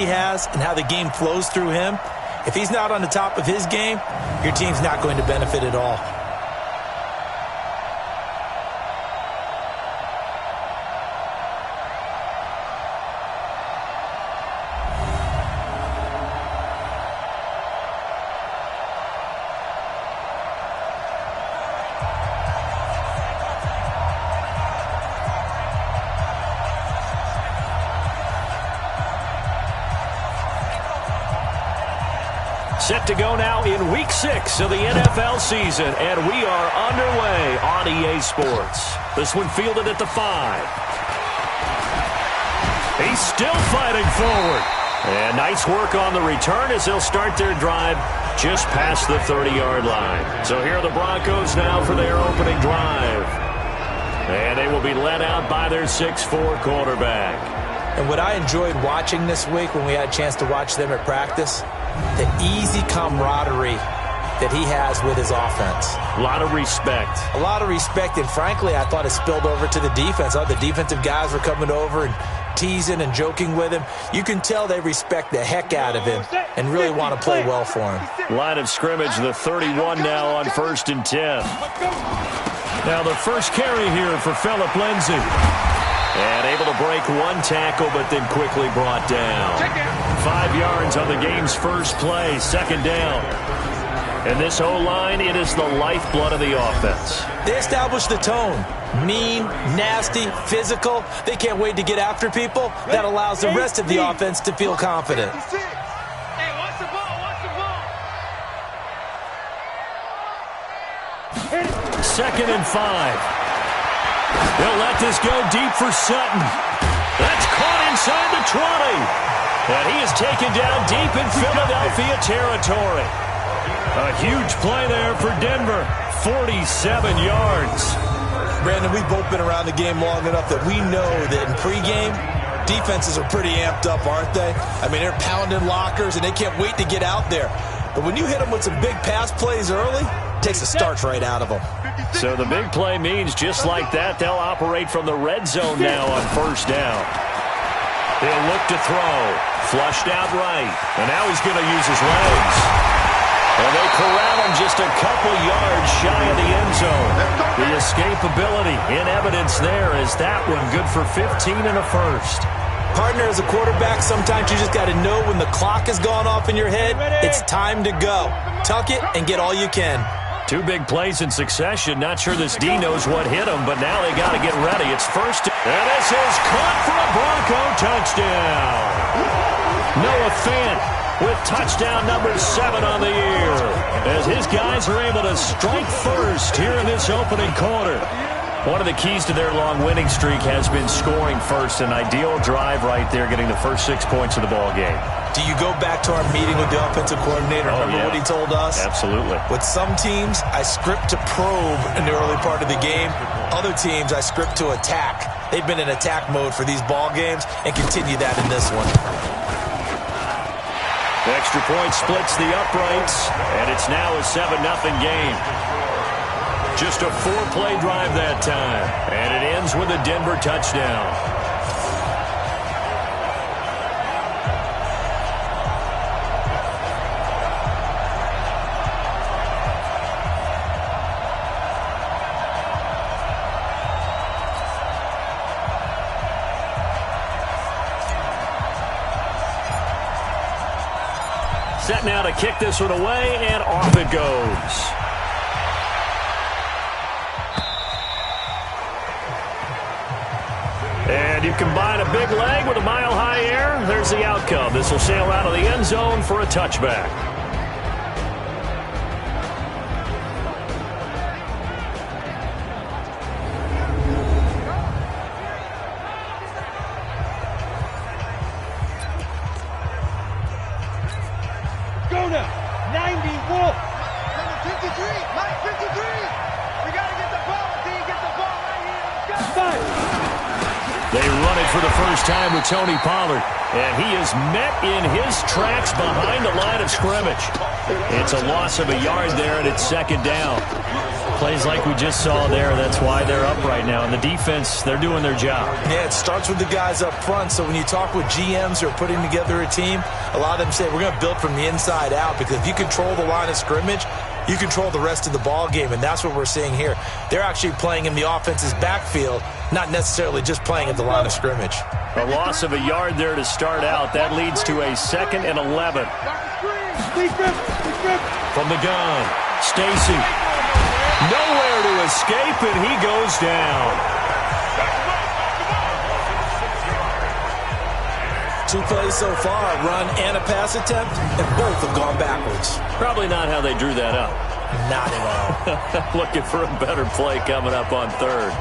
he has and how the game flows through him, if he's not on the top of his game, your team's not going to benefit at all. Set to go now in Week 6 of the NFL season, and we are underway on EA Sports. This one fielded at the 5. He's still fighting forward. And nice work on the return as they'll start their drive just past the 30-yard line. So here are the Broncos now for their opening drive. And they will be led out by their 6'4" quarterback. And what I enjoyed watching this week when we had a chance to watch them at practice, the easy camaraderie that he has with his offense. A lot of respect. A lot of respect, and frankly, I thought it spilled over to the defense. I thought the defensive guys were coming over and teasing and joking with him. You can tell they respect the heck out of him and really want to play well for him. Line of scrimmage, the 31 now on 1st and 10. Now the first carry here for Phillip Lindsay. And able to break one tackle, but then quickly brought down. 5 yards on the game's first play, 2nd down. And this O-line, it is the lifeblood of the offense. They establish the tone. Mean, nasty, physical. They can't wait to get after people. That allows the rest of the offense to feel confident. Hey, watch the ball, watch the ball. 2nd and 5. They'll let this go deep for Sutton. That's caught inside the 20. And he is taken down deep in Philadelphia territory. A huge play there for Denver. 47 yards. Brandon, we've both been around the game long enough that we know that in pregame, defenses are pretty amped up, aren't they? I mean, they're pounding lockers, and they can't wait to get out there. But when you hit them with some big pass plays early, it takes the starch right out of them. So the big play means just like that, they'll operate from the red zone now on 1st down. He'll look to throw. Flushed out right. And now he's going to use his legs. And they corral him just a couple yards shy of the end zone. The escapability in evidence there is that one good for 15 and a first. Partner, as a quarterback, sometimes you just got to know when the clock has gone off in your head, it's time to go. Tuck it and get all you can. 2 big plays in succession. Not sure this D knows what hit him, but now they got to get ready. It's first. And this is caught for a Bronco touchdown. Noah Fant with touchdown number 7 on the year, as his guys are able to strike first here in this opening quarter. One of the keys to their long winning streak has been scoring first. An ideal drive right there, getting the first 6 points of the ball game. Do you go back to our meeting with the offensive coordinator? Remember what he told us? Absolutely. With some teams, I script to probe in the early part of the game. Other teams, I script to attack. They've been in attack mode for these ball games and continue that in this one. The extra point splits the uprights, and it's now a 7-0 game. Just a 4-play drive that time, and it ends with a Denver touchdown. Set now to kick this one away, and off it goes. And you combine a big leg with a mile-high air, there's the outcome. This will sail out of the end zone for a touchback. Go now. 90 Wolf. Number 53. Mike 53. We got to get the ball. D, get the ball right here. Let's go. 5. They run it for the first time with Tony Pollard. And he is met in his tracks behind the line of scrimmage. It's a loss of a yard there, and it's second down. Plays like we just saw there. That's why they're up right now. And the defense, they're doing their job. Yeah, it starts with the guys up front. So when you talk with GMs who are putting together a team, a lot of them say, we're going to build from the inside out, because if you control the line of scrimmage, you control the rest of the ball game, and that's what we're seeing here. They're actually playing in the offense's backfield, not necessarily just playing at the line of scrimmage. A loss of a yard there to start out. That leads to a 2nd and 11. From the gun, Stacy. Nowhere to escape, and he goes down. 2 plays so far, a run and a pass attempt, and both have gone backwards. Probably not how they drew that up. Not at all. Looking for a better play coming up on 3rd.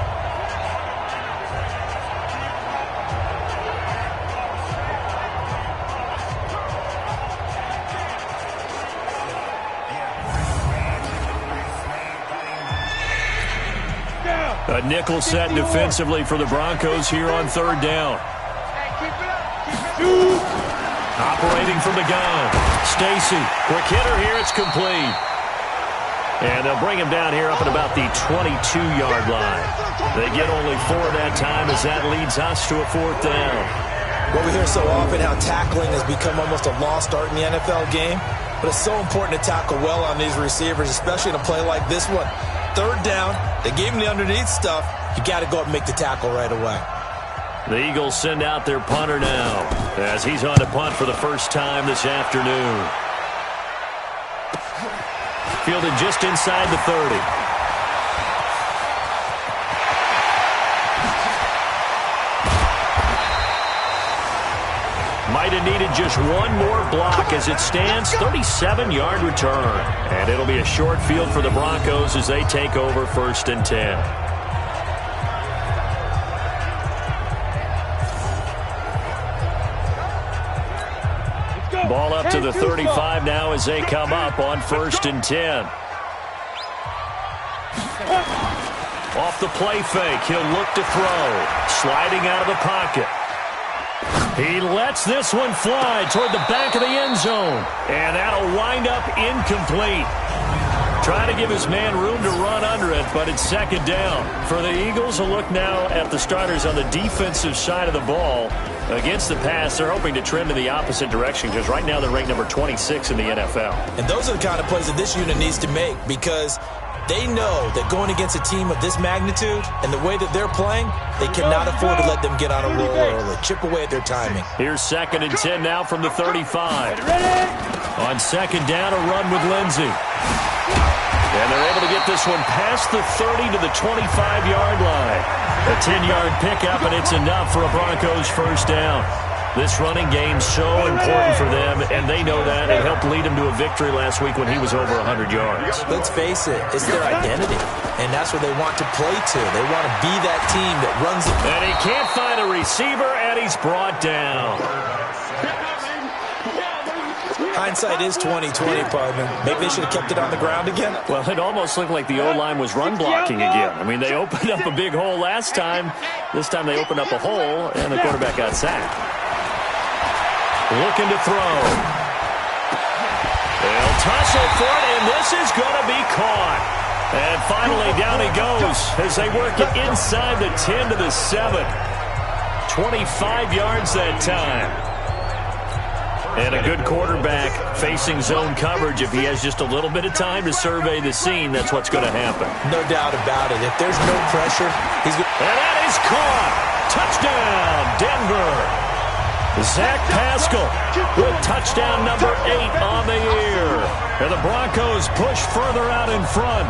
A nickel set defensively for the Broncos here on 3rd down. Operating from the gun. Stacy, quick hitter here, it's complete. And they'll bring him down here up at about the 22-yard line. They get only 4 that time, as that leads us to a 4th down. Well, we hear so often how tackling has become almost a lost art in the NFL game, but it's so important to tackle well on these receivers, especially in a play like this one. 3rd down, they gave him the underneath stuff. You got to go up and make the tackle right away. The Eagles send out their punter now, as he's on to punt for the first time this afternoon. Fielded just inside the 30. Might have needed just one more block. As it stands, 37-yard return. And it'll be a short field for the Broncos as they take over 1st and 10. Ball up to the 35 now as they come up on 1st and 10. Off the play fake, he'll look to throw. Sliding out of the pocket. He lets this one fly toward the back of the end zone. And that'll wind up incomplete. Trying to give his man room to run under it, but it's 2nd down. For the Eagles, a look now at the starters on the defensive side of the ball. Against the pass, they're hoping to trend in the opposite direction, because right now they're ranked number 26 in the NFL. And those are the kind of plays that this unit needs to make, because they know that going against a team of this magnitude and the way that they're playing, they cannot afford to let them get on a roll early. Chip away at their timing. Here's 2nd and 10 now from the 35. On 2nd down, a run with Lindsey. And they're able to get this one past the 30 to the 25-yard line. A 10-yard pickup, and it's enough for a Broncos 1st down. This running game's so important for them, and they know that. It helped lead them to a victory last week when he was over 100 yards. Let's face it, it's their identity, and that's what they want to play to. They want to be that team that runs it. And he can't find a receiver, and he's brought down. Hindsight is 20/20, partner. Maybe they should have kept it on the ground again. Well, it almost looked like the O-line was run blocking again. I mean, they opened up a big hole last time. This time they opened up a hole, and the quarterback got sacked. Looking to throw. They'll tussle for it, and this is going to be caught. And finally, down he goes as they work it inside the 10 to the 7. 25 yards that time. And a good quarterback facing zone coverage. If he has just a little bit of time to survey the scene, that's what's going to happen. No doubt about it. If there's no pressure, he's going to... And that is caught. Touchdown, Denver. Zach Pascal with touchdown number 8 on the year. And the Broncos push further out in front.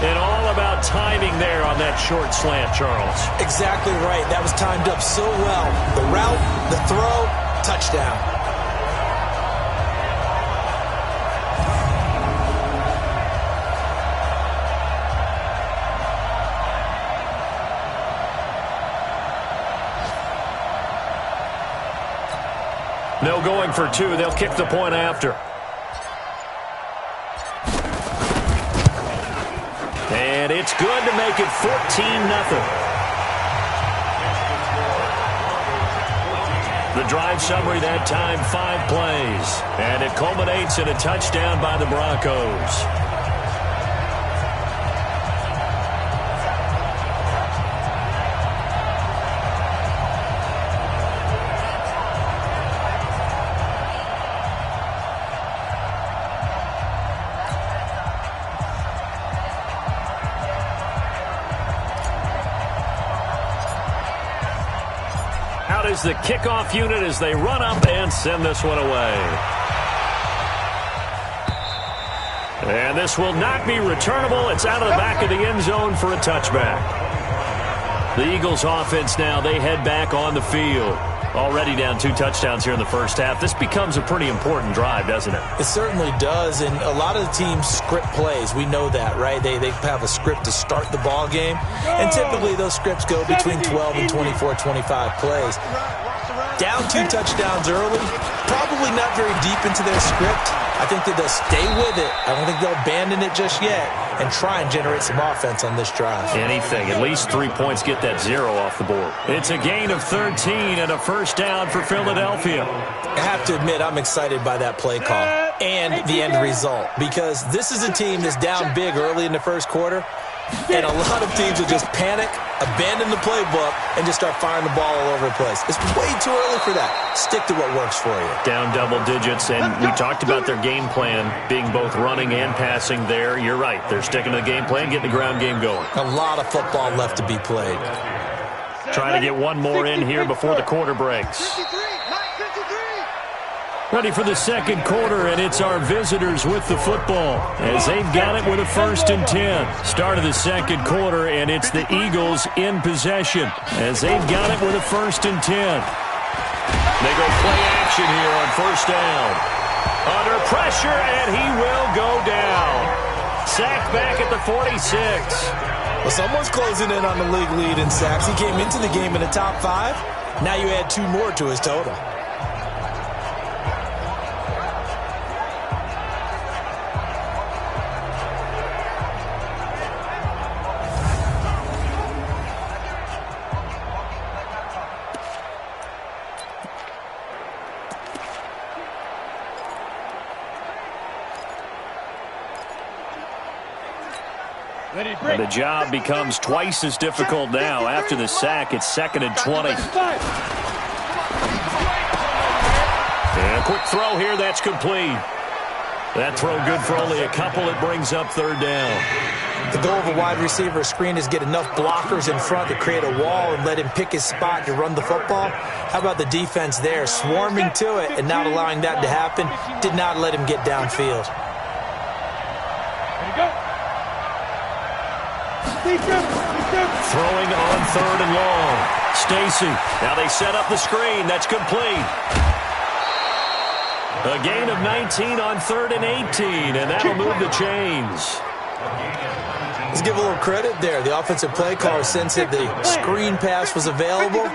And all about timing there on that short slant, Charles. Exactly right. That was timed up so well. The route, the throw, touchdown. No going for 2. They'll kick the point after. And it's good to make it 14-0. The drive summary that time, 5 plays. And it culminates in a touchdown by the Broncos. Is the kickoff unit as they run up and send this one away. And this will not be returnable. It's out of the back of the end zone for a touchback. The Eagles offense now, they head back on the field. Already down 2 touchdowns here in the first half. This becomes a pretty important drive, doesn't it? It certainly does, and a lot of the teams script plays. We know that, right? They have a script to start the ball game, and typically those scripts go between 12 and 24, 25 plays. Down 2 touchdowns early, probably not very deep into their script. I think that they'll stay with it. I don't think they'll abandon it just yet and try and generate some offense on this drive. Anything. At least 3 points, get that 0 off the board. It's a gain of 13 and a first down for Philadelphia. I have to admit, I'm excited by that play call and the end result, because this is a team that's down big early in the first quarter, and a lot of teams will just panic, abandon the playbook, and just start firing the ball all over the place. It's way too early for that. Stick to what works for you. Down double digits, and we talked about their game plan being both running and passing there. You're right. They're sticking to the game plan, getting the ground game going. A lot of football left to be played. Trying to get one more in here before the quarter breaks. Ready for the second quarter, and it's our visitors with the football as they've got it with a 1st and 10. Start of the second quarter, and it's the Eagles in possession as they've got it with a 1st and 10. They go play action here on first down. Under pressure, and he will go down. Sacked back at the 46. Well, someone's closing in on the league lead in sacks. He came into the game in the top 5. Now you add 2 more to his total. And the job becomes twice as difficult now. After the sack, it's 2nd and 20. And a quick throw here, that's complete. That throw good for only a couple. It brings up 3rd down. The goal of a wide receiver screen is get enough blockers in front to create a wall and let him pick his spot to run the football. How about the defense there, swarming to it and not allowing that to happen? Did not let him get downfield. Throwing on 3rd and long. Stacy. Now they set up the screen. That's complete. A gain of 19 on 3rd and 18, and that'll move the chains. Let's give a little credit there. The offensive play caller sensed that the screen pass was available.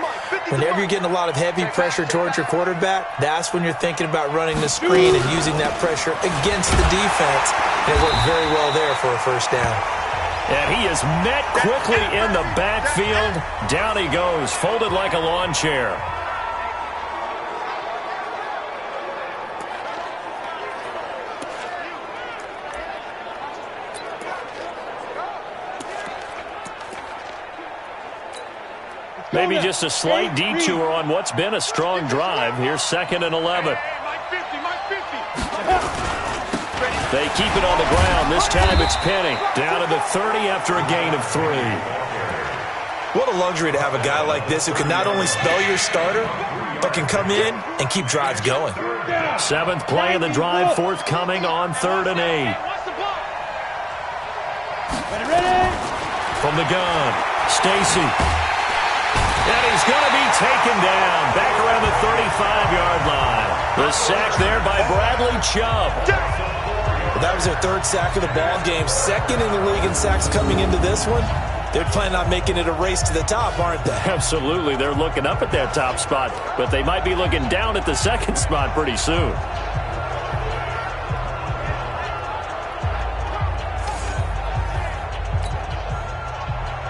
Whenever you're getting a lot of heavy pressure towards your quarterback, that's when you're thinking about running the screen and using that pressure against the defense. And it worked very well there for a first down. And he is met quickly in the backfield. Down he goes, folded like a lawn chair. Maybe just a slight detour on what's been a strong drive. Here's 2nd and 11. They keep it on the ground. This time it's Penny. Down to the 30 after a gain of 3. What a luxury to have a guy like this who can not only spell your starter, but can come in and keep drives going. 7th play of the drive, forthcoming on 3rd and 8. From the gun, Stacy. And he's going to be taken down back around the 35-yard line. The sack there by Bradley Chubb. Well, that was their 3rd sack of the ball game. 2nd in the league in sacks coming into this one. They're planning on making it a race to the top, aren't they? Absolutely. They're looking up at that top spot, but they might be looking down at the 2nd spot pretty soon.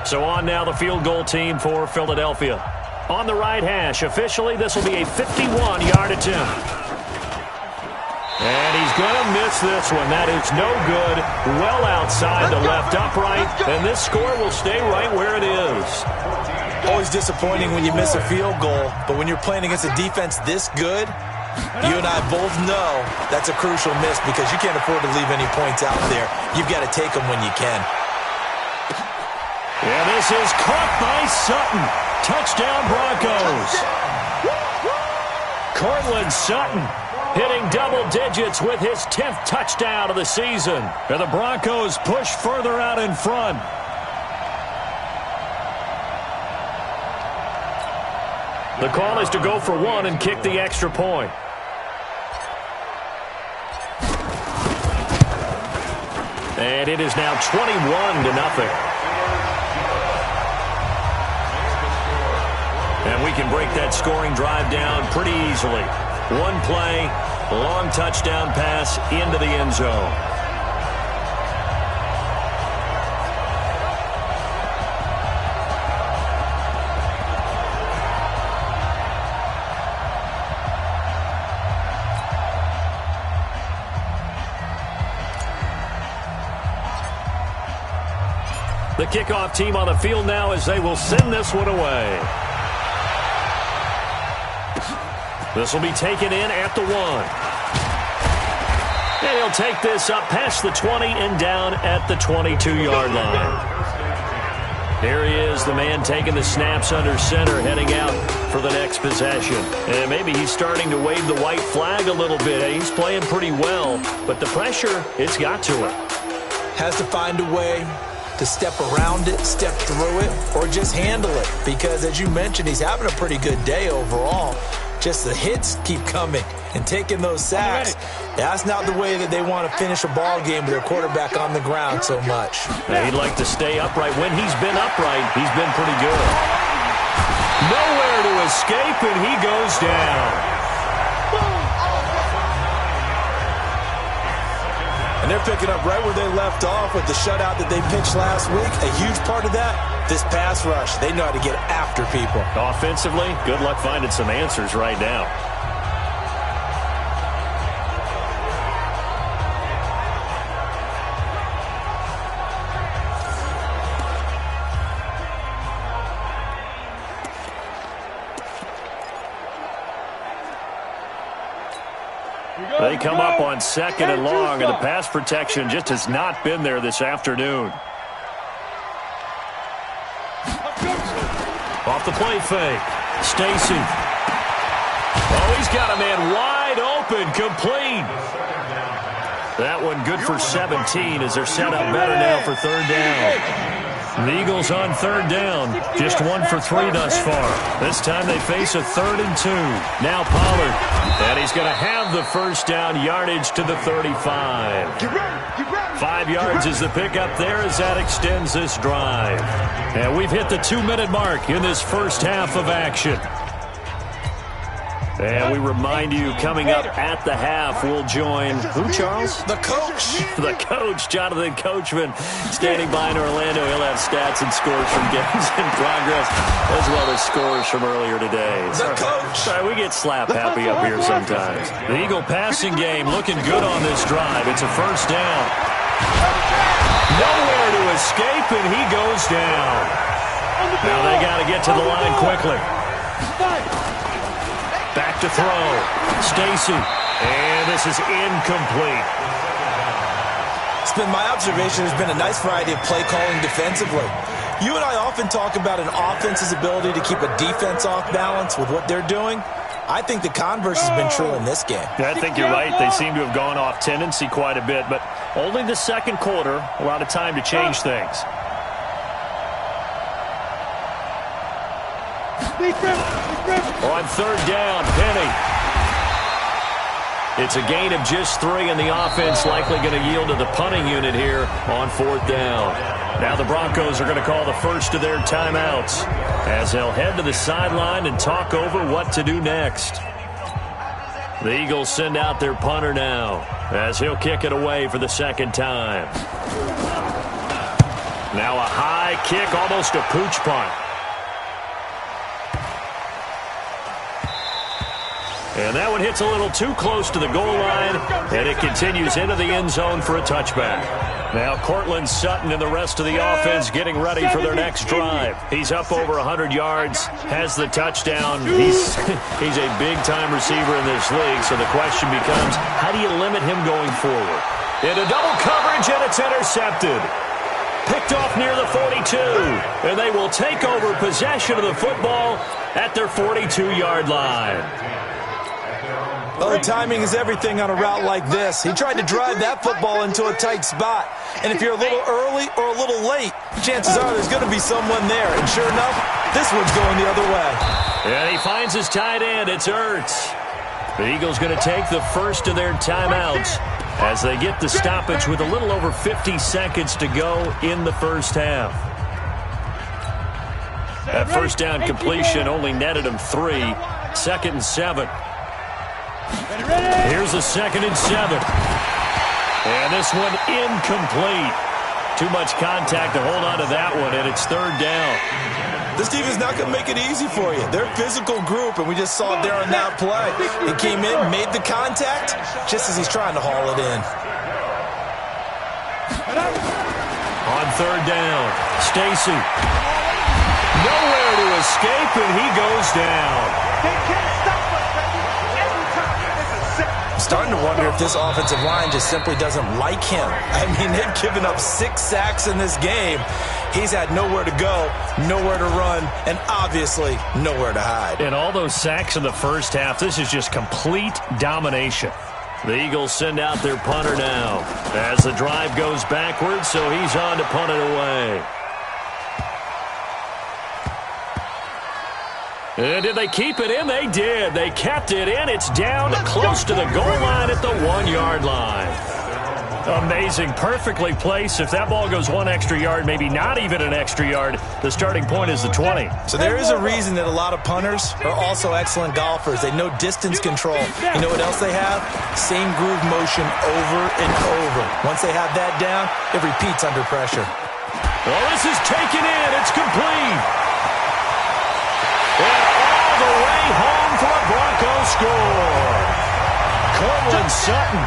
So on now the field goal team for Philadelphia. on the right hash. Officially, this will be a 51-yard attempt. And he's going to miss this one. That is no good. Well outside the left upright. And this score will stay right where it is. Always disappointing when you miss a field goal. But when you're playing against a defense this good, you and I both know that's a crucial miss because you can't afford to leave any points out there. You've got to take them when you can. And this is caught by Sutton. Touchdown Broncos. Cortland Sutton hitting double digits with his 10th touchdown of the season. And the Broncos push further out in front. The call is to go for one and kick the extra point. And it is now 21-0. And we can break that scoring drive down pretty easily. One play, long touchdown pass into the end zone. The kickoff team on the field now as they will send this one away. This will be taken in at the 1. And he'll take this up past the 20 and down at the 22-yard line. Here he is, the man taking the snaps under center, heading out for the next possession. And maybe he's starting to wave the white flag a little bit. He's playing pretty well, but the pressure, it's got to him. Has to find a way to step around it, step through it, or just handle it. Because as you mentioned, he's having a pretty good day overall. Just the hits keep coming and taking those sacks. That's not the way that they want to finish a ball game with their quarterback on the ground so much. He'd like to stay upright. When he's been upright, he's been pretty good. Nowhere to escape, and he goes down. And they're picking up right where they left off with the shutout that they pitched last week. A huge part of that, this pass rush. They know how to get after people. Offensively, good luck finding some answers right now. They come up on 2nd and long, and the pass protection just has not been there this afternoon. Off the play fake. Stacy. Oh, he's got a man wide open, complete. That one good for 17 as they're set up better now for 3rd down. The Eagles on 3rd down, just 1 for 3 thus far. This time they face a 3rd and 2. Now Pollard, and he's going to have the first down, yardage to the 35. 5 yards is the pickup there as that extends this drive. And we've hit the 2-minute mark in this first half of action. And we remind you, coming up at the half, we'll join, who, Charles? The coach. The coach, Jonathan Coachman, standing by in Orlando. He'll have stats and scores from games in progress, as well as scores from earlier today. The coach. Sorry, we get slap happy up here sometimes. The Eagle passing game looking good on this drive. It's a first down. Nowhere to escape, and he goes down. Now they got to get to the line quickly. Back to throw. Stacy. And this is incomplete. It's been my observation. There's been a nice variety of play calling defensively. You and I often talk about an offense's ability to keep a defense off balance with what they're doing. I think the converse has been true in this game. I think you're right. They seem to have gone off tendency quite a bit, but only the second quarter, a lot of time to change things. On 3rd down, Penny. It's a gain of just 3, and the offense likely going to yield to the punting unit here on 4th down. Now the Broncos are going to call the first of their timeouts as they'll head to the sideline and talk over what to do next. The Eagles send out their punter now as he'll kick it away for the 2nd time. Now a high kick, almost a pooch punt. And that one hits a little too close to the goal line, and it continues into the end zone for a touchback. Now Cortland Sutton and the rest of the offense getting ready for their next drive. He's up over 100 yards, has the touchdown. He's a big-time receiver in this league, so the question becomes, how do you limit him going forward? Into double coverage, and it's intercepted. Picked off near the 42, and they will take over possession of the football at their 42-yard line. Well, timing is everything on a route like this. He tried to drive that football into a tight spot. And if you're a little early or a little late, chances are there's going to be someone there. And sure enough, this one's going the other way. And he finds his tight end. It's Ertz. The Eagles going to take the first of their timeouts as they get the stoppage with a little over 50 seconds to go in the first half. That first down completion only netted him 3. 2nd and 7. Here's a 2nd and 7. And this one incomplete. Too much contact to hold on to that one, and it's 3rd down. This team is not going to make it easy for you. They're a physical group, and we just saw it there on that play. He came in, made the contact, just as he's trying to haul it in. On 3rd down, Stacy. Nowhere to escape, and he goes down. They can't stop us, baby. Every time it's a set. I'm starting to wonder if this offensive line just simply doesn't like him. I mean, they've given up 6 sacks in this game. He's had nowhere to go, nowhere to run, and obviously nowhere to hide. And all those sacks in the first half, this is just complete domination. The Eagles send out their punter now as the drive goes backwards, so he's on to punt it away. And did they keep it in? They did. They kept it in. It's down close to the goal line at the 1-yard line. Amazing. Perfectly placed. If that ball goes 1 extra yard, maybe not even an extra yard, the starting point is the 20. So there is a reason that a lot of punters are also excellent golfers. They know distance control. You know what else they have? Same groove motion over and over. Once they have that down, it repeats under pressure. Well, this is taken in. It's complete. And all the way home for a Broncos score. Cortland Sutton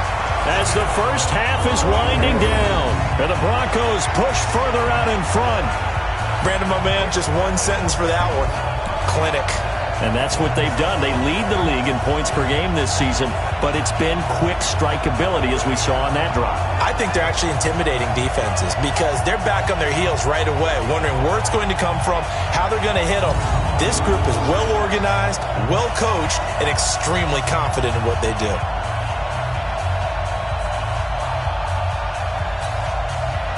as the first half is winding down. And the Broncos push further out in front. Brandon, my man, just one sentence for that one. Clinic. And that's what they've done. They lead the league in points per game this season, but it's been quick strikeability as we saw on that drive. I think they're actually intimidating defenses because they're back on their heels right away, wondering where it's going to come from, how they're going to hit them. This group is well organized, well coached, and extremely confident in what they do.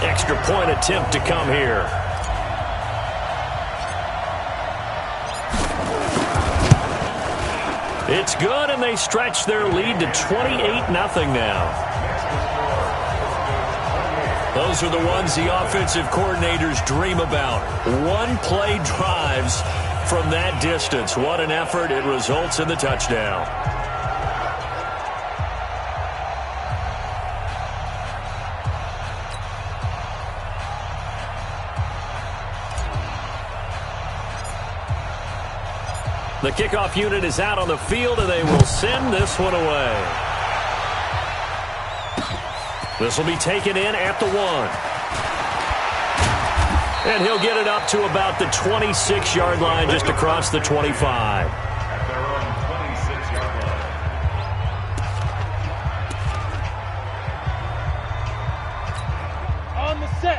Extra point attempt to come here. It's good, and they stretch their lead to 28-0 now. Those are the ones the offensive coordinators dream about. One-play drives from that distance. What an effort. It results in the touchdown. The kickoff unit is out on the field, and they will send this one away. This will be taken in at the 1. And he'll get it up to about the 26-yard line, just across the 25.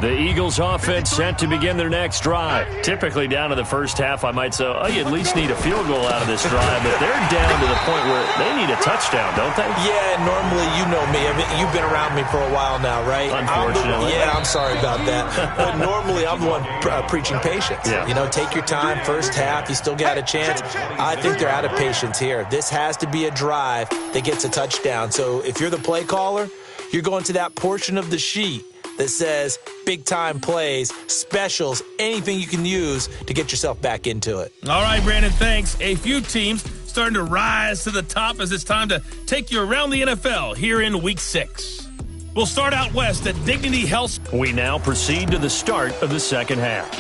The Eagles offense set to begin their next drive. Typically down to the first half, I might say, oh, you at least need a field goal out of this drive, but they're down to the point where they need a touchdown, don't they? Yeah, normally, you know me. I mean, you've been around me for a while now, right? Unfortunately. I'm sorry about that. But normally, I'm the one preaching patience. Yeah. You know, take your time. First half, you still got a chance. I think they're out of patience here. This has to be a drive that gets a touchdown. So if you're the play caller, you're going to that portion of the sheet that says big-time plays, specials, anything you can use to get yourself back into it. All right, Brandon, thanks. A few teams starting to rise to the top as it's time to take you around the NFL here in Week 6. We'll start out west at Dignity Health. We now proceed to the start of the second half.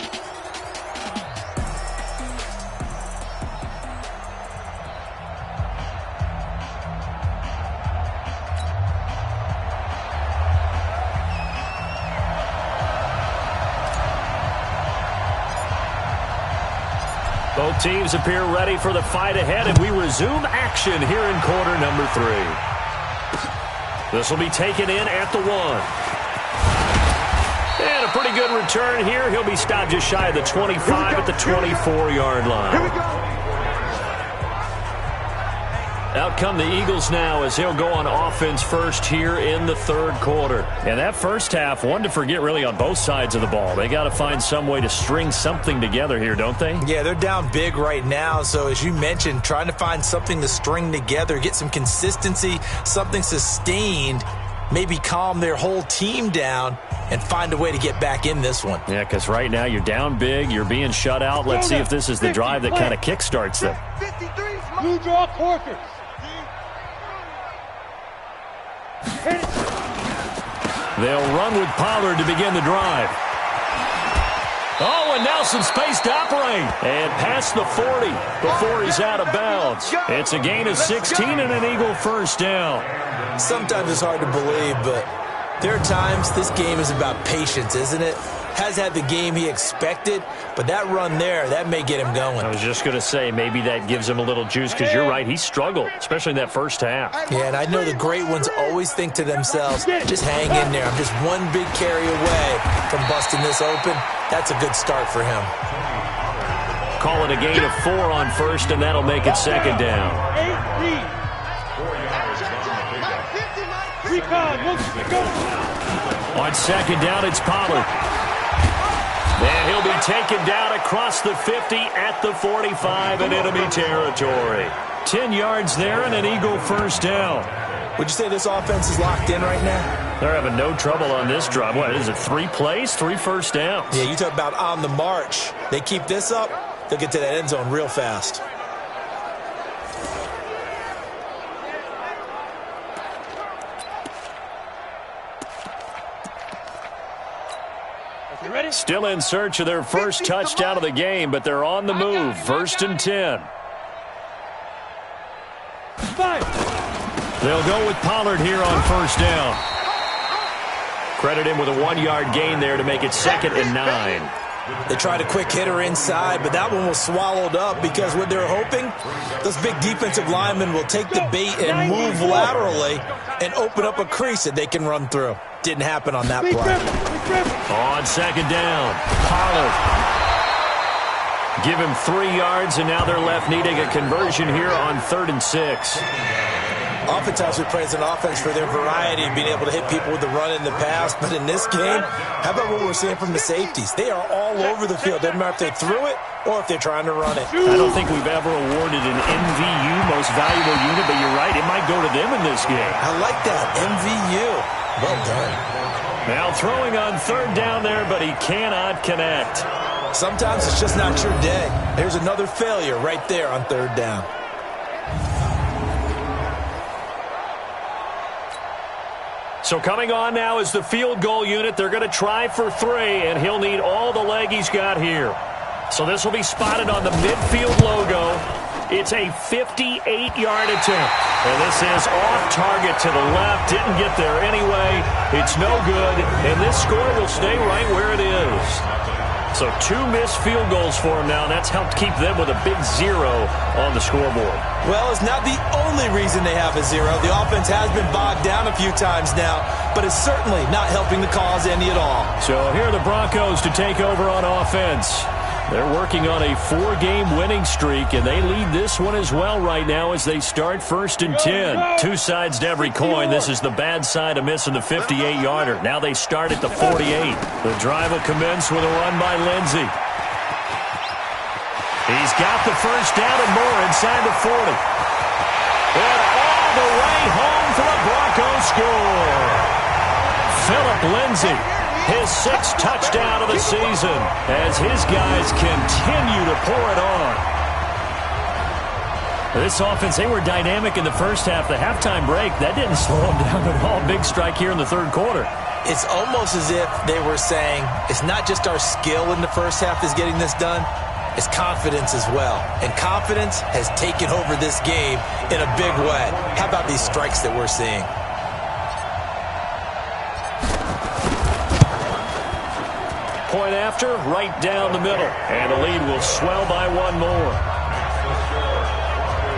Both teams appear ready for the fight ahead, and we resume action here in quarter number 3. This will be taken in at the 1. And a pretty good return here. He'll be stopped just shy of the 25 at the 24-yard line. Here we go. Out come the Eagles now as he'll go on offense first here in the third quarter. And that first half, one to forget really on both sides of the ball. They got to find some way to string something together here, don't they? Yeah, they're down big right now. So as you mentioned, trying to find something to string together, get some consistency, something sustained, maybe calm their whole team down and find a way to get back in this one. Yeah, because right now you're down big, you're being shut out. Let's see if this is the drive that kind of kickstarts them. 53 blue draw quarters. They'll run with Pollard to begin the drive. Oh, and now some space to operate. And past the 40 before he's out of bounds. It's a gain of 16 and an Eagle first down. Sometimes it's hard to believe, but there are times this game is about patience, isn't it? Has had the game he expected, but that run there, that may get him going. I was just going to say, maybe that gives him a little juice, because you're right, he struggled, especially in that first half. Yeah, and I know the great ones always think to themselves, just hang in there. I'm just one big carry away from busting this open. That's a good start for him. Call it a gain of 4 on first, and that'll make it second down. 8 recon, go. On second down, it's Pollard. And he'll be taken down across the 50 at the 45 in enemy territory. 10 yards there and an Eagle first down. Would you say this offense is locked in right now? They're having no trouble on this drive. What is it, 3 plays, 3 first downs? Yeah, you talk about on the march. They keep this up, they'll get to that end zone real fast. Still in search of their first touchdown of the game, but they're on the move. First and 10. 5. They'll go with Pollard here on first down. Credit him with a 1-yard gain there to make it second and 9. They tried a quick hitter inside, but that one was swallowed up because what they're hoping, those big defensive linemen will take the bait and move laterally and open up a crease that they can run through. Didn't happen on that play. On second down, Pollard. Give him 3 yards, and now they're left needing a conversion here on 3rd and 6. Oftentimes we praise an offense for their variety of being able to hit people with the run in the past, but in this game, how about what we're seeing from the safeties? They are all over the field. Doesn't matter if they threw it or if they're trying to run it. I don't think we've ever awarded an MVU, most valuable unit, but you're right, it might go to them in this game. I like that, MVU. Well done. Now throwing on 3rd down there, but he cannot connect. Sometimes it's just not your day. There's another failure right there on 3rd down. So coming on now is the field goal unit. They're going to try for 3, and he'll need all the leg he's got here. So this will be spotted on the midfield logo. It's a 58-yard attempt. And this is off target to the left. Didn't get there anyway. It's no good. And this score will stay right where it is. So 2 missed field goals for him now, and that's helped keep them with a big 0 on the scoreboard. Well, it's not the only reason they have a 0. The offense has been bogged down a few times now, but it's certainly not helping the cause any at all. So here are the Broncos to take over on offense. They're working on a 4-game winning streak, and they lead this one as well right now as they start 1st and 10. 2 sides to every coin. This is the bad side of missing the 58-yarder. Now they start at the 48. The drive will commence with a run by Lindsey. He's got the first down and more inside the 40. And all the way home for a Broncos score. Phillip Lindsey. His 6th touchdown of the season as his guys continue to pour it on. This offense, they were dynamic in the first half. The halftime break, that didn't slow them down at all. Big strike here in the 3rd quarter. It's almost as if they were saying, it's not just our skill in the first half that's getting this done, it's confidence as well. And confidence has taken over this game in a big way. How about these strikes that we're seeing? point after, right down the middle. And the lead will swell by one more.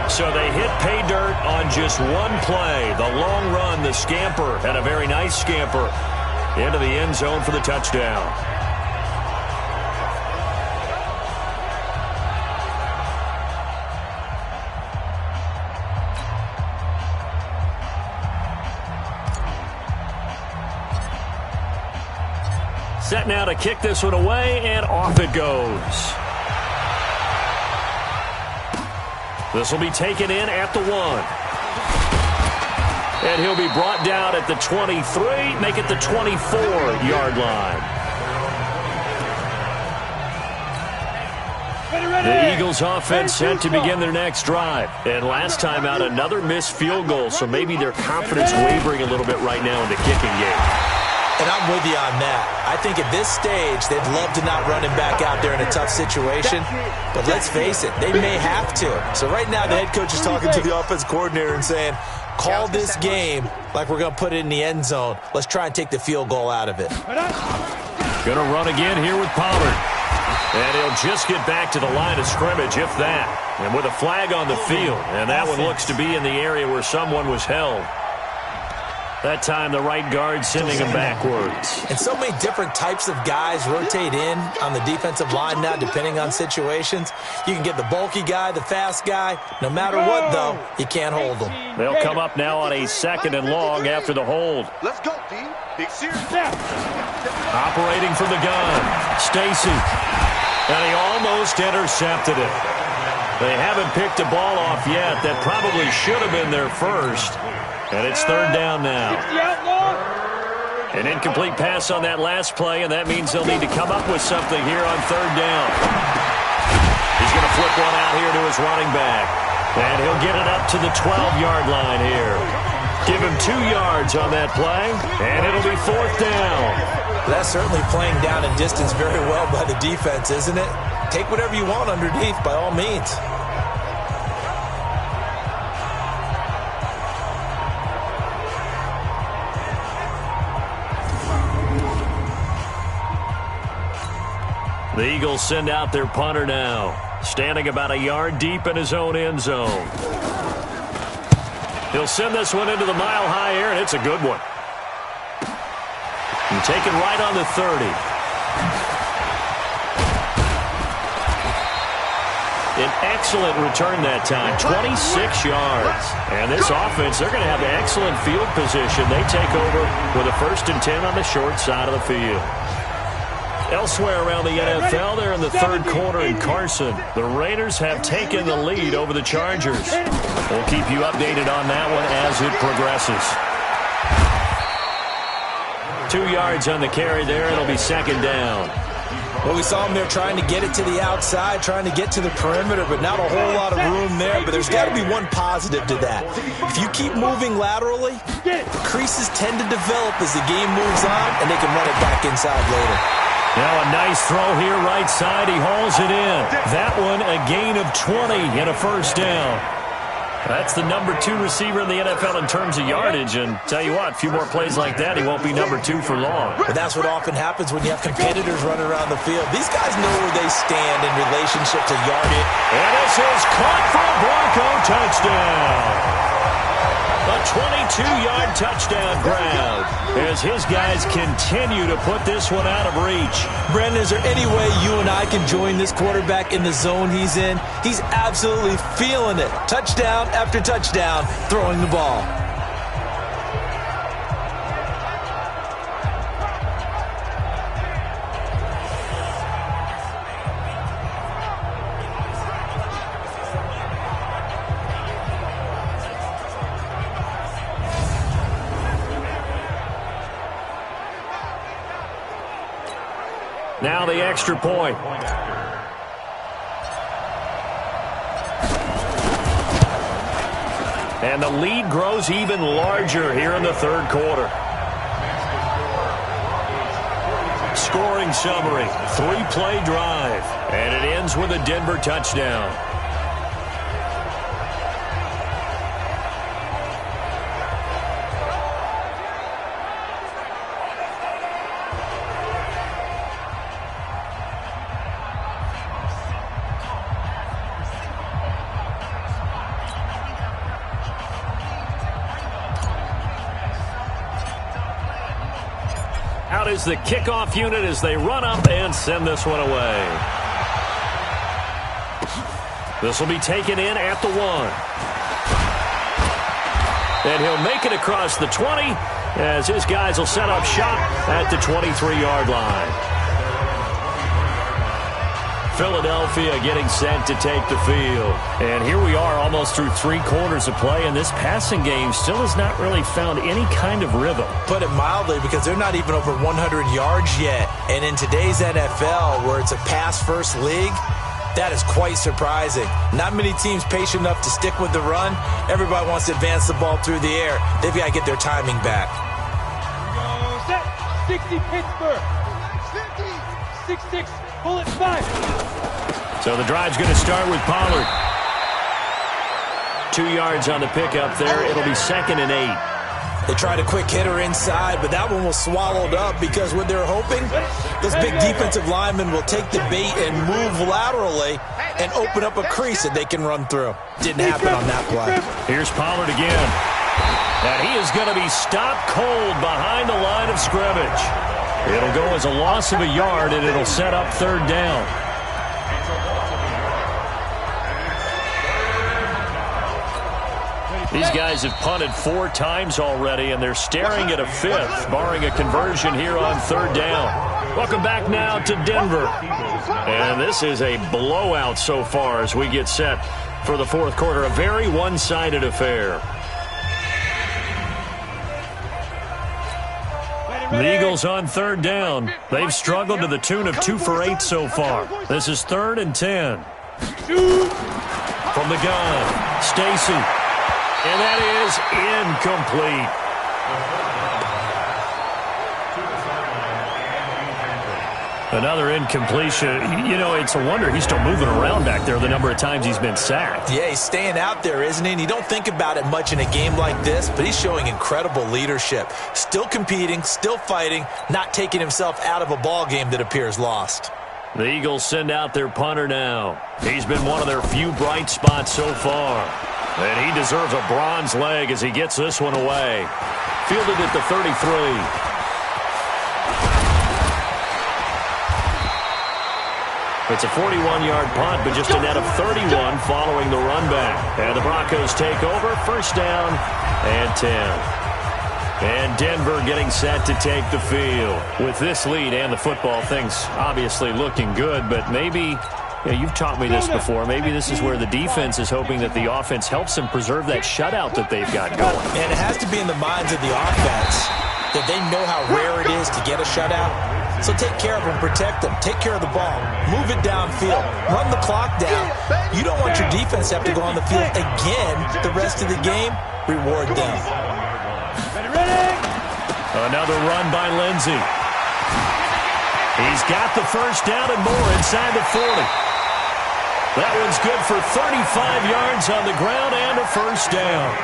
So they hit pay dirt on just one play. The long run, the scamper, and a very nice scamper into the end zone for the touchdown. Set now to kick this one away, and off it goes. This will be taken in at the 1. And he'll be brought down at the 23, make it the 24-yard line. The Eagles offense set to begin their next drive. And last time out, another missed field goal, so maybe their confidence wavering a little bit right now in the kicking game. And I'm with you on that. I think at this stage, they'd love to not run him back out there in a tough situation. But let's face it, they may have to. So right now, the head coach is talking to the offense coordinator and saying, call this game like we're going to put it in the end zone. Let's try and take the field goal out of it. Going to run again here with Pollard. And he'll just get back to the line of scrimmage, if that. And with a flag on the field. And that one looks to be in the area where someone was held. That time, the right guard sending him backwards. And so many different types of guys rotate in on the defensive line now, depending on situations. You can get the bulky guy, the fast guy. No matter what, though, you can't hold them. They'll come up now on a 2nd and long after the hold. Let's go, team. Big series. Operating from the gun, Stacy. And he almost intercepted it. They haven't picked a ball off yet. That probably should have been their first. And it's 3rd down now. An incomplete pass on that last play, and that means they'll need to come up with something here on 3rd down. He's going to flip one out here to his running back. And he'll get it up to the 12-yard line here. Give him 2 yards on that play, and it'll be 4th down. That's certainly playing down in distance very well by the defense, isn't it? Take whatever you want underneath, by all means. The Eagles send out their punter now, standing about a yard deep in his own end zone. He'll send this one into the mile-high air, and it's a good one. And taken right on the 30. An excellent return that time, 26 yards. And this offense, they're going to have excellent field position. They take over with a 1st and 10 on the short side of the field. Elsewhere around the NFL, they're in the 3rd quarter in Carson. The Raiders have taken the lead over the Chargers. We'll keep you updated on that one as it progresses. 2 yards on the carry there. It'll be 2nd down. Well, we saw them there trying to get it to the outside, trying to get to the perimeter, but not a whole lot of room there. But there's got to be one positive to that. If you keep moving laterally, creases tend to develop as the game moves on, and they can run it back inside later. Now a nice throw here right side. He hauls it in. That one a gain of 20 and a 1st down. That's the number 2 receiver in the NFL in terms of yardage. And tell you what, a few more plays like that, he won't be number 2 for long. But that's what often happens when you have competitors running around the field. These guys know where they stand in relationship to yardage. And this is caught for a Bronco touchdown. A 22-yard touchdown grab as his guys continue to put this one out of reach. Brendan, is there any way you and I can join this quarterback in the zone he's in? He's absolutely feeling it. Touchdown after touchdown, throwing the ball. Now the extra point. And the lead grows even larger here in the 3rd quarter. Scoring summary, 3-play drive. And it ends with a Denver touchdown. Out is the kickoff unit as they run up and send this one away. This will be taken in at the 1. And he'll make it across the 20 as his guys will set up shop at the 23-yard line. Philadelphia getting set to take the field. And here we are almost through 3 quarters of play, and this passing game still has not really found any kind of rhythm. Put it mildly, because they're not even over 100 yards yet. And in today's NFL, where it's a pass-first league, that is quite surprising. Not many teams patient enough to stick with the run. Everybody wants to advance the ball through the air. They've got to get their timing back. Set. 60 Pittsburgh. 6-6. Bullet 5. So the drive's going to start with Pollard. 2 yards on the pickup there. It'll be 2nd and 8. They tried a quick hitter inside, but that one was swallowed up because what they're hoping, this big defensive lineman will take the bait and move laterally and open up a crease that they can run through. Didn't happen on that play. Here's Pollard again. And he is going to be stopped cold behind the line of scrimmage. It'll go as a loss of a yard, and it'll set up 3rd down. These guys have punted 4 times already, and they're staring at a 5th, barring a conversion here on 3rd down. Welcome back now to Denver. And this is a blowout so far as we get set for the 4th quarter. A very one-sided affair. The Eagles on 3rd down. They've struggled to the tune of 2 for 8 so far. This is 3rd and 10. From the gun, Stacy. And that is incomplete. Another incompletion. You know, it's a wonder he's still moving around back there the number of times he's been sacked. Yeah, he's staying out there, isn't he? And you don't think about it much in a game like this, but he's showing incredible leadership. Still competing, still fighting, not taking himself out of a ball game that appears lost. The Eagles send out their punter now. He's been one of their few bright spots so far. And he deserves a bronze leg as he gets this one away. Fielded at the 33. It's a 41-yard punt, but just a net of 31 following the run back. And the Broncos take over, 1st down and 10. And Denver getting set to take the field. With this lead and the football, things obviously looking good, but maybe, you've taught me this before, maybe this is where the defense is hoping that the offense helps them preserve that shutout that they've got going. And it has to be in the minds of the offense that they know how rare it is to get a shutout. So take care of them, protect them, take care of the ball, move it downfield, run the clock down. You don't want your defense to have to go on the field again the rest of the game. Reward them. Another run by Lindsey. He's got the 1st down and more inside the 40. That one's good for 35 yards on the ground and a 1st down.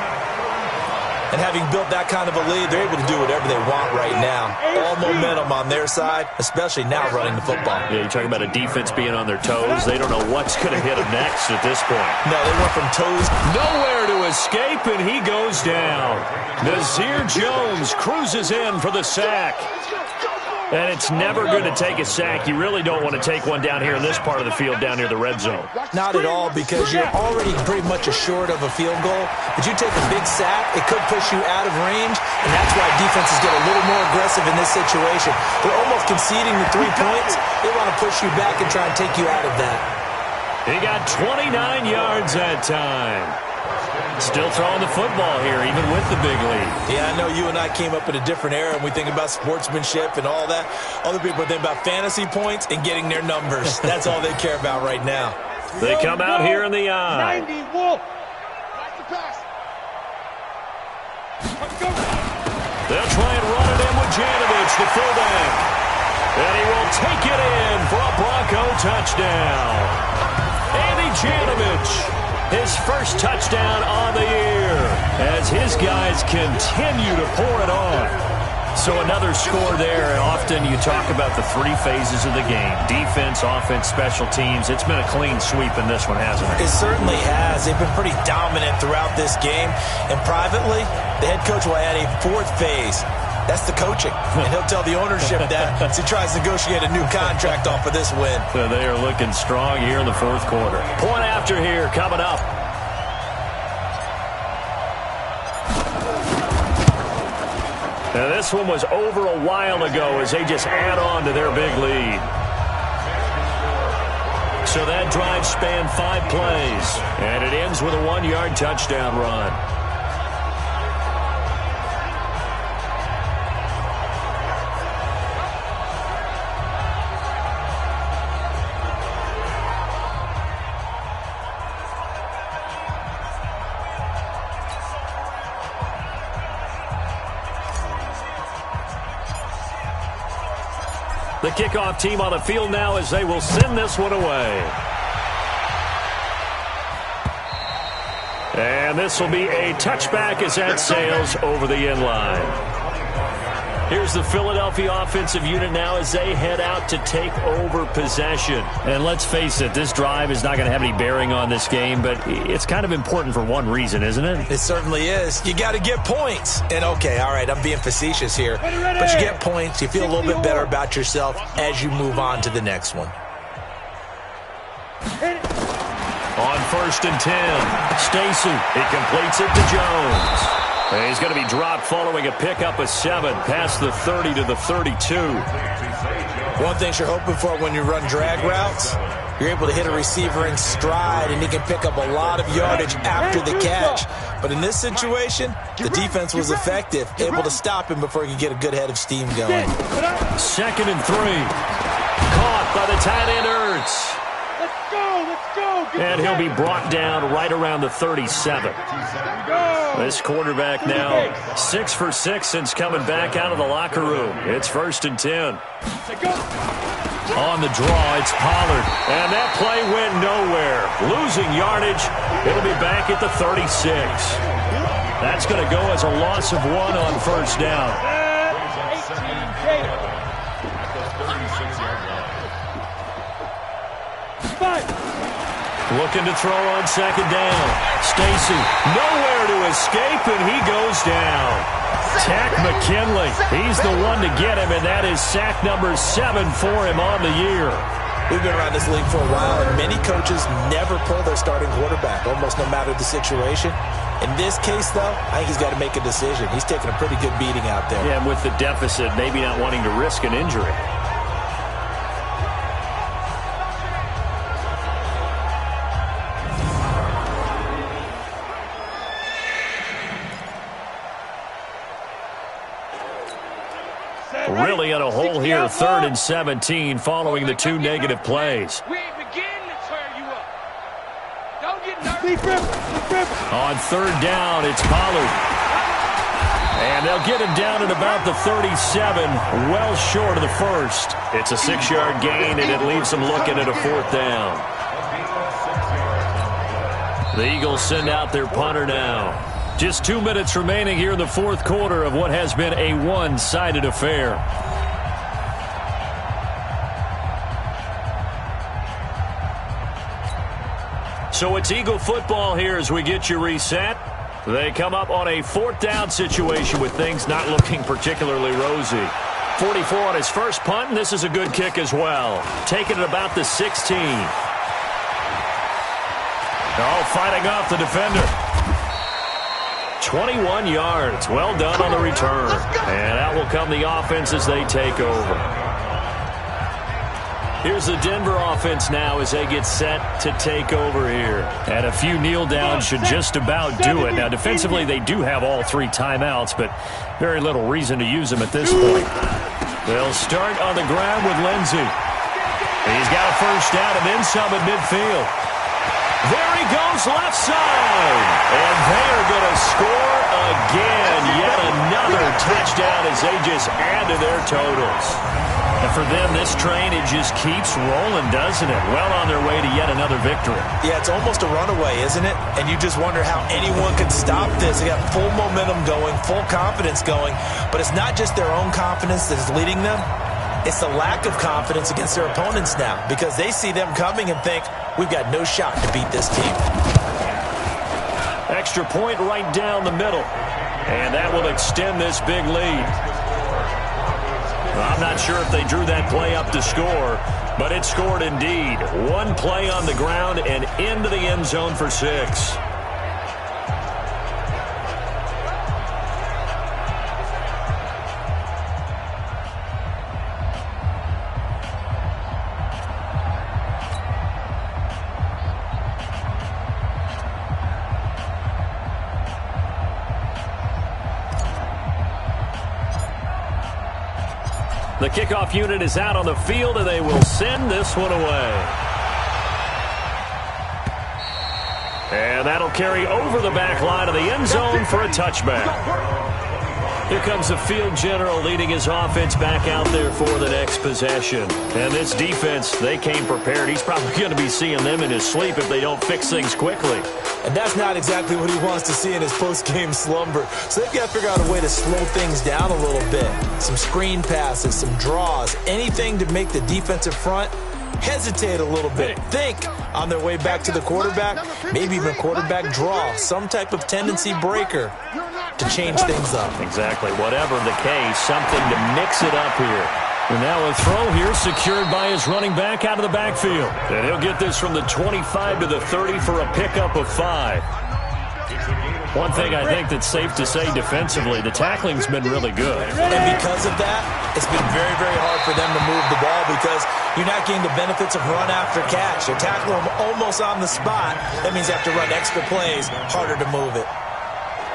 And having built that kind of a lead, they're able to do whatever they want right now. All momentum on their side, especially now running the football. Yeah, you're talking about a defense being on their toes. They don't know what's going to hit them next at this point. No, they went from toes. Nowhere to escape, and he goes down. Nazir Jones cruises in for the sack. And it's never good to take a sack. You really don't want to take one down here in this part of the field, down near the red zone. Not at all, because you're already pretty much assured of a field goal. But you take a big sack, it could push you out of range, and that's why defenses get a little more aggressive in this situation. They're almost conceding the 3 points. They want to push you back and try and take you out of that. He got 29 yards that time. Still throwing the football here, even with the big lead. Yeah, I know you and I came up in a different era, and we think about sportsmanship and all that. Other people think about fantasy points and getting their numbers. That's all they care about right now. They come out here in the eye. 90 Wolf. They'll try and run it in with Janovich, the fullback. And he will take it in for a Bronco touchdown. Andy Janovich. His 1st touchdown on the year as his guys continue to pour it on. So another score there, and often you talk about the three phases of the game. Defense, offense, special teams. It's been a clean sweep in this one, hasn't it? It certainly has. They've been pretty dominant throughout this game. And privately, the head coach will add a fourth phase. That's the coaching. And he'll tell the ownership that as he tries to negotiate a new contract off of this win. So they are looking strong here in the fourth quarter. Point after here coming up. Now this one was over a while ago as they just add on to their big lead. So that drive spanned 5 plays, and it ends with a 1-yard touchdown run. The kickoff team on the field now as they will send this one away. And this will be a touchback as that sails over the end line. Here's the Philadelphia offensive unit now as they head out to take over possession. And let's face it, this drive is not going to have any bearing on this game, but it's kind of important for one reason, isn't it? It certainly is. You got to get points. And, okay, all right, I'm being facetious here. But you get points. You feel a little bit better about yourself as you move on to the next one. On 1st and 10, Stacy. He completes it to Jones. And he's going to be dropped following a pickup of 7 past the 30 to the 32. One thing you're hoping for when you run drag routes, you're able to hit a receiver in stride, and he can pick up a lot of yardage after the catch. But in this situation, the defense was effective, able to stop him before he could get a good head of steam going. 2nd and 3. Caught by the tight end Ertz. Let's go, let's go. And he'll be brought down right around the 37. This quarterback now 6 for 6 since coming back out of the locker room. It's 1st and 10. On the draw, it's Pollard. And that play went nowhere. Losing yardage. It'll be back at the 36. That's going to go as a loss of 1 on 1st down. 5. Looking to throw on 2nd down. Stacy, nowhere to escape, and he goes down. Tack McKinley, he's the one to get him, and that is sack number 7 for him on the year. We've been around this league for a while, and many coaches never pull their starting quarterback, almost no matter the situation. In this case, though, I think he's got to make a decision. He's taking a pretty good beating out there. Yeah, and with the deficit, maybe not wanting to risk an injury. Really in a hole here, 3rd and 17, following the 2 negative plays. We ain't begin to tear you up. Don't get nervous. On 3rd down, it's Pollard. And they'll get him down at about the 37, well short of the 1st. It's a 6-yard gain, and it leaves them looking at a 4th down. The Eagles send out their punter now. Just 2 minutes remaining here in the 4th quarter of what has been a one-sided affair. So it's Eagle football here as we get you reset. They come up on a 4th down situation with things not looking particularly rosy. 44 on his first punt, and this is a good kick as well. Taking it about the 16. Oh, fighting off the defender. 21 yards. Well done on the return. And out will come the offense as they take over. Here's the Denver offense now as they get set to take over here. And a few kneel downs should just about do it. Now, defensively, they do have all 3 timeouts, but very little reason to use them at this point. They'll start on the ground with Lindsey. He's got a 1st down and then some at midfield. There he goes, left side. And they are going to score again. Yet another touchdown as they just add to their totals. And for them, this train, it just keeps rolling, doesn't it? Well on their way to yet another victory. Yeah, it's almost a runaway, isn't it? And you just wonder how anyone could stop this. They got full momentum going, full confidence going. But it's not just their own confidence that is leading them. It's the lack of confidence against their opponents now, because they see them coming and think, we've got no shot to beat this team. Extra point right down the middle. And that will extend this big lead. I'm not sure if they drew that play up to score, but it scored indeed. One play on the ground and into the end zone for 6. The kickoff unit is out on the field, and they will send this one away. And that'll carry over the back line of the end zone for a touchback. Here comes the field general leading his offense back out there for the next possession. And this defense, they came prepared. He's probably going to be seeing them in his sleep if they don't fix things quickly. And that's not exactly what he wants to see in his post-game slumber. So they've got to figure out a way to slow things down a little bit. Some screen passes, some draws, anything to make the defensive front hesitate a little bit. Think on their way back to the quarterback, maybe even a quarterback draw, some type of tendency breaker to change things up. Exactly. Whatever the case, something to mix it up here. And now a throw here secured by his running back out of the backfield. And he'll get this from the 25 to the 30 for a pickup of 5. One thing I think that's safe to say defensively, the tackling's been really good. And because of that, it's been very, very hard for them to move the ball because you're not getting the benefits of run after catch. They're tackling them almost on the spot. That means they have to run extra plays, harder to move it.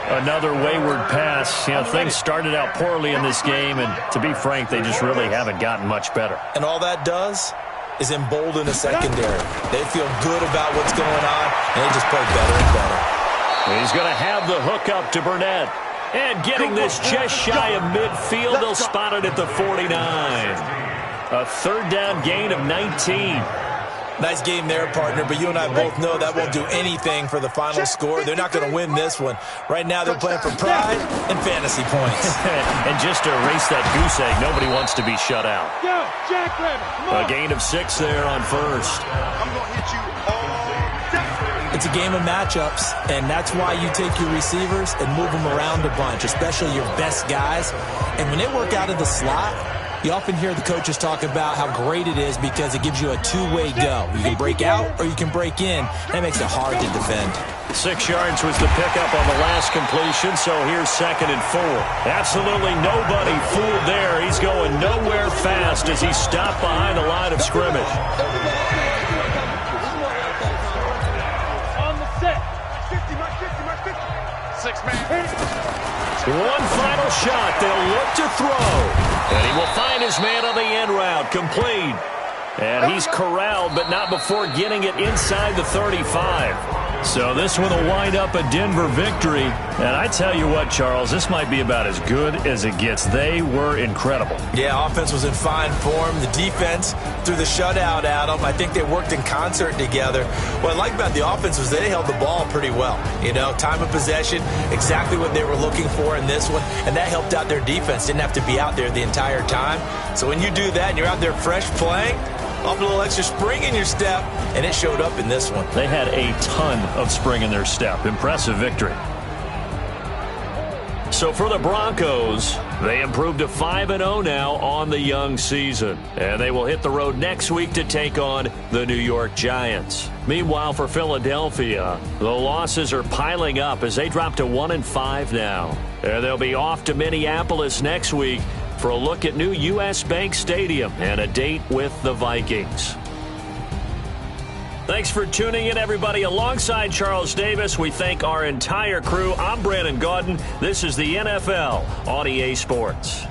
Another wayward pass. You know, things started out poorly in this game, and to be frank, they just really haven't gotten much better. And all that does is embolden the secondary. They feel good about what's going on, and they just play better and better. He's going to have the hook up to Burnett. And getting this just shy of midfield, they'll spot it at the 49. A third down gain of 19. Nice game there, partner, but you and I both know that won't do anything for the final score. They're not going to win this one. Right now, they're playing for pride and fantasy points. And just to erase that goose egg, nobody wants to be shut out. Go, Jackrabbit. A gain of 6 there on first. I'm going to hit you all day. It's a game of matchups, and that's why you take your receivers and move them around a bunch, especially your best guys. And when they work out of the slot, you often hear the coaches talk about how great it is because it gives you a two-way go. You can break out or you can break in. That makes it hard to defend. 6 yards was the pickup on the last completion, so here's 2nd and 4. Absolutely nobody fooled there. He's going nowhere fast as he's stopped behind the line of scrimmage. On the set. 50, mark 50, mark 50. 6 man. One final shot. They'll look to throw. And he will find his man on the end route. Complete. And he's corralled, but not before getting it inside the 35. So this one will wind up a Denver victory. And I tell you what, Charles, this might be about as good as it gets. They were incredible. Yeah, offense was in fine form. The defense threw the shutout at them. I think they worked in concert together. What I like about the offense was they held the ball pretty well. You know, time of possession, exactly what they were looking for in this one. And that helped out their defense. Didn't have to be out there the entire time. So when you do that and you're out there fresh playing, off a little extra spring in your step, and it showed up in this one. They had a ton of spring in their step. Impressive victory. So for the Broncos, they improved to 5-0 now on the young season. And they will hit the road next week to take on the New York Giants. Meanwhile, for Philadelphia, the losses are piling up as they drop to 1-5 now. And they'll be off to Minneapolis next week for a look at new U.S. Bank Stadium and a date with the Vikings. Thanks for tuning in, everybody. Alongside Charles Davis, we thank our entire crew. I'm Brandon Gaudin. This is the NFL on EA Sports.